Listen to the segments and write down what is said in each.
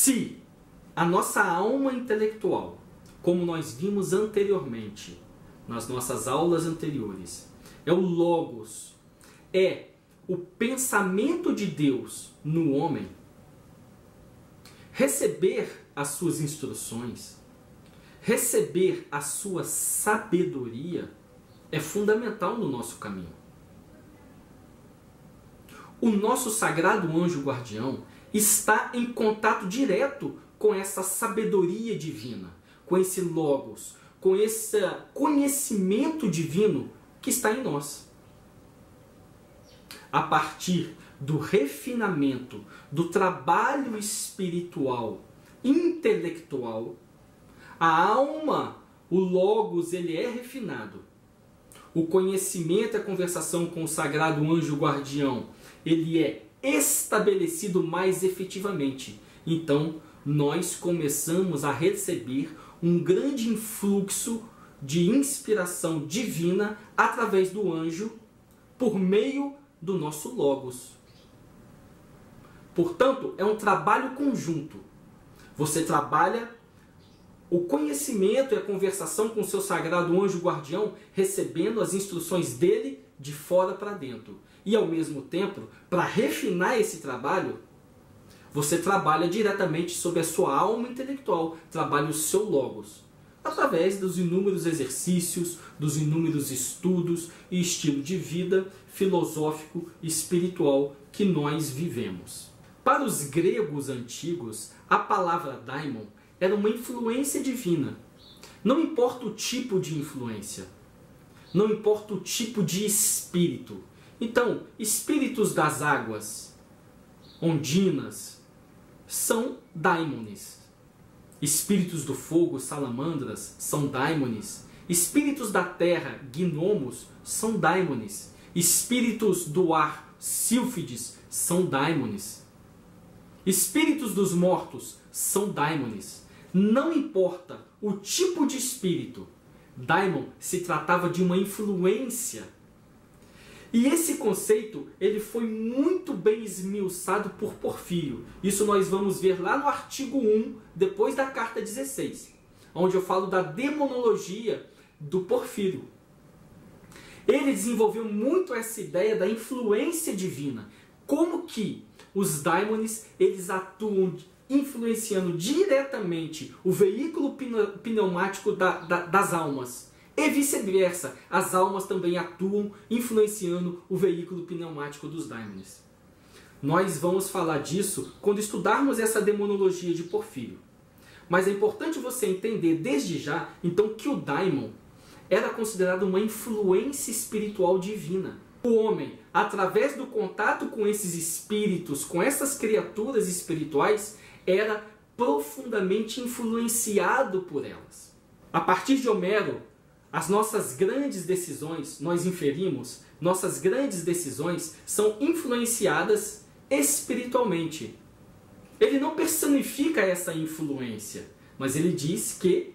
Se a nossa alma intelectual, como nós vimos anteriormente, nas nossas aulas anteriores, é o Logos, é o pensamento de Deus no homem, receber as suas instruções, receber a sua sabedoria é fundamental no nosso caminho. O nosso sagrado anjo guardião está em contato direto com essa sabedoria divina, com esse Logos, com esse conhecimento divino que está em nós. A partir do refinamento, do trabalho espiritual, intelectual, a alma, o Logos, ele é refinado. O conhecimento e a conversação com o sagrado anjo guardião, ele é estabelecido mais efetivamente. Então, nós começamos a receber um grande influxo de inspiração divina através do anjo, por meio do nosso Logos. Portanto, é um trabalho conjunto. Você trabalha o conhecimento e a conversação com o seu sagrado anjo guardião, recebendo as instruções dele de fora para dentro. E ao mesmo tempo, para refinar esse trabalho, você trabalha diretamente sobre a sua alma intelectual, trabalha o seu Logos, através dos inúmeros exercícios, dos inúmeros estudos e estilo de vida filosófico e espiritual que nós vivemos. Para os gregos antigos, a palavra daimon era uma influência divina. Não importa o tipo de influência, não importa o tipo de espírito. Então, espíritos das águas, ondinas, são daimones. Espíritos do fogo, salamandras, são daimones. Espíritos da terra, gnomos, são daimones. Espíritos do ar, sílfides, são daimones. Espíritos dos mortos são daimones. Não importa o tipo de espírito, daimon se tratava de uma influência. E esse conceito ele foi muito bem esmiuçado por Porfírio. Isso nós vamos ver lá no artigo 1, depois da carta 16, onde eu falo da demonologia do Porfírio. Ele desenvolveu muito essa ideia da influência divina. Como que os daimones eles atuam influenciando diretamente o veículo pneumático das almas. E vice-versa, as almas também atuam influenciando o veículo pneumático dos daimones. Nós vamos falar disso quando estudarmos essa demonologia de Porfírio. Mas é importante você entender desde já, então, que o daimon era considerado uma influência espiritual divina. O homem, através do contato com esses espíritos, com essas criaturas espirituais, era profundamente influenciado por elas. A partir de Homero, as nossas grandes decisões, nós inferimos, nossas grandes decisões são influenciadas espiritualmente. Ele não personifica essa influência, mas ele diz que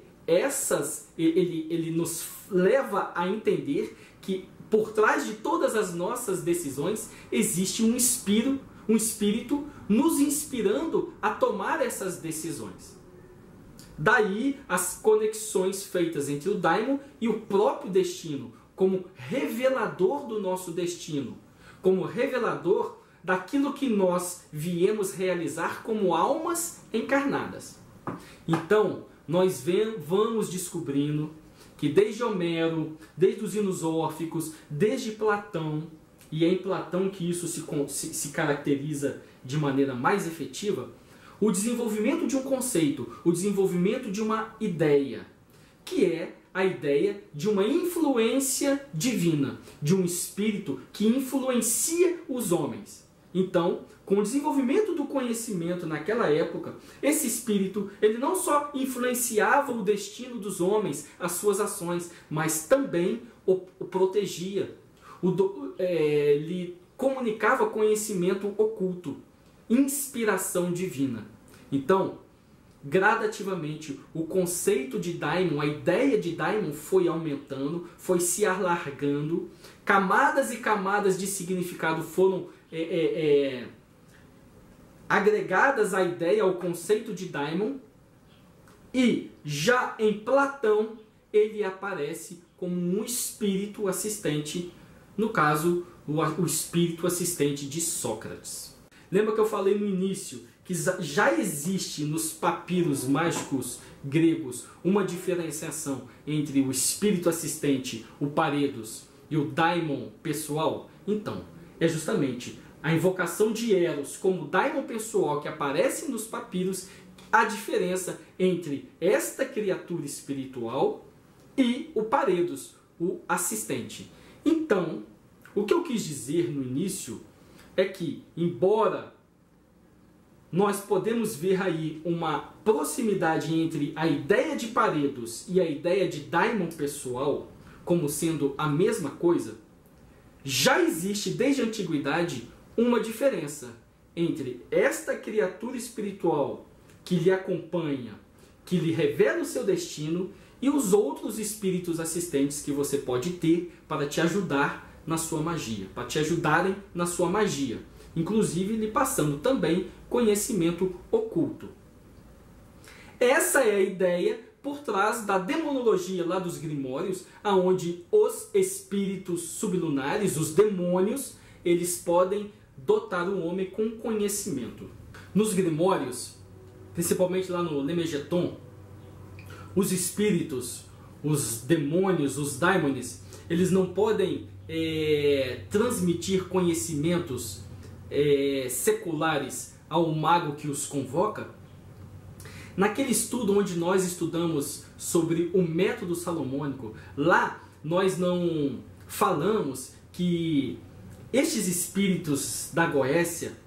ele nos leva a entender que por trás de todas as nossas decisões existe um espírito nos inspirando a tomar essas decisões. Daí as conexões feitas entre o daimon e o próprio destino, como revelador do nosso destino, como revelador daquilo que nós viemos realizar como almas encarnadas. Então, nós vamos descobrindo que desde Homero, desde os hinos órficos, desde Platão, e é em Platão que isso se caracteriza de maneira mais efetiva, o desenvolvimento de um conceito, o desenvolvimento de uma ideia, que é a ideia de uma influência divina, de um espírito que influencia os homens. Então, com o desenvolvimento do conhecimento naquela época, esse espírito ele não só influenciava o destino dos homens, as suas ações, mas também o protegia. Ele comunicava conhecimento oculto, inspiração divina. Então, gradativamente, o conceito de daimon, a ideia de daimon foi aumentando, foi se alargando, camadas e camadas de significado foram agregadas à ideia, ao conceito de daimon, e já em Platão ele aparece como um espírito assistente, no caso, o espírito assistente de Sócrates. Lembra que eu falei no início que já existe nos papiros mágicos gregos uma diferenciação entre o espírito assistente, o paredos, e o daimon pessoal? Então, é justamente a invocação de Eros como daimon pessoal que aparece nos papiros a diferença entre esta criatura espiritual e o paredos, o assistente. Então, o que eu quis dizer no início é que, embora nós podemos ver aí uma proximidade entre a ideia de paredos e a ideia de daimon pessoal como sendo a mesma coisa, já existe desde a antiguidade uma diferença entre esta criatura espiritual que lhe acompanha, que lhe revela o seu destino, e os outros espíritos assistentes que você pode ter para te ajudar na sua magia, para te ajudarem na sua magia, inclusive lhe passando também conhecimento oculto. Essa é a ideia por trás da demonologia lá dos Grimórios, aonde os espíritos sublunares, os demônios, eles podem dotar o homem com conhecimento. Nos Grimórios, principalmente lá no Lemegeton, os espíritos, os demônios, os daimones, eles não podem transmitir conhecimentos seculares ao mago que os convoca. Naquele estudo onde nós estudamos sobre o método salomônico, lá nós não falamos que estes espíritos da Goécia,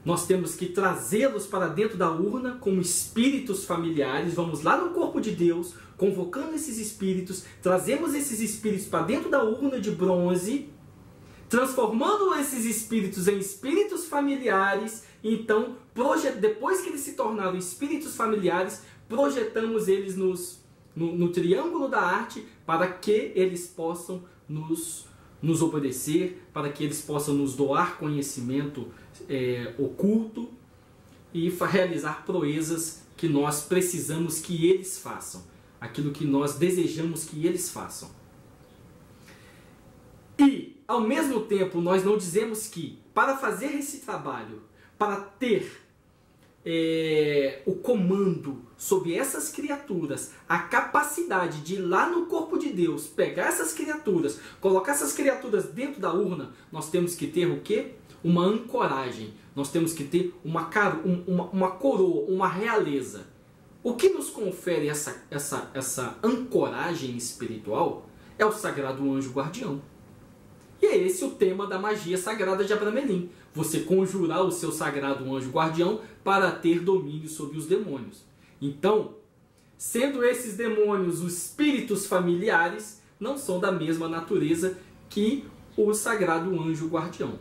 nós temos que trazê-los para dentro da urna como espíritos familiares. Vamos lá no corpo de Deus, convocando esses espíritos, trazemos esses espíritos para dentro da urna de bronze, transformando esses espíritos em espíritos familiares. Então, depois que eles se tornaram espíritos familiares, projetamos eles no triângulo da arte para que eles possam nos obedecer, para que eles possam nos doar conhecimento oculto e realizar proezas que nós precisamos que eles façam, aquilo que nós desejamos que eles façam. E, ao mesmo tempo, nós não dizemos que para fazer esse trabalho, para ter o comando sobre essas criaturas, a capacidade de ir lá no corpo de Deus, pegar essas criaturas, colocar essas criaturas dentro da urna, nós temos que ter o quê? Uma ancoragem. Nós temos que ter uma coroa, uma realeza. O que nos confere essa ancoragem espiritual é o sagrado anjo guardião. E é esse o tema da magia sagrada de Abramelin. Você conjurar o seu sagrado anjo guardião para ter domínio sobre os demônios. Então, sendo esses demônios os espíritos familiares, não são da mesma natureza que o sagrado anjo guardião.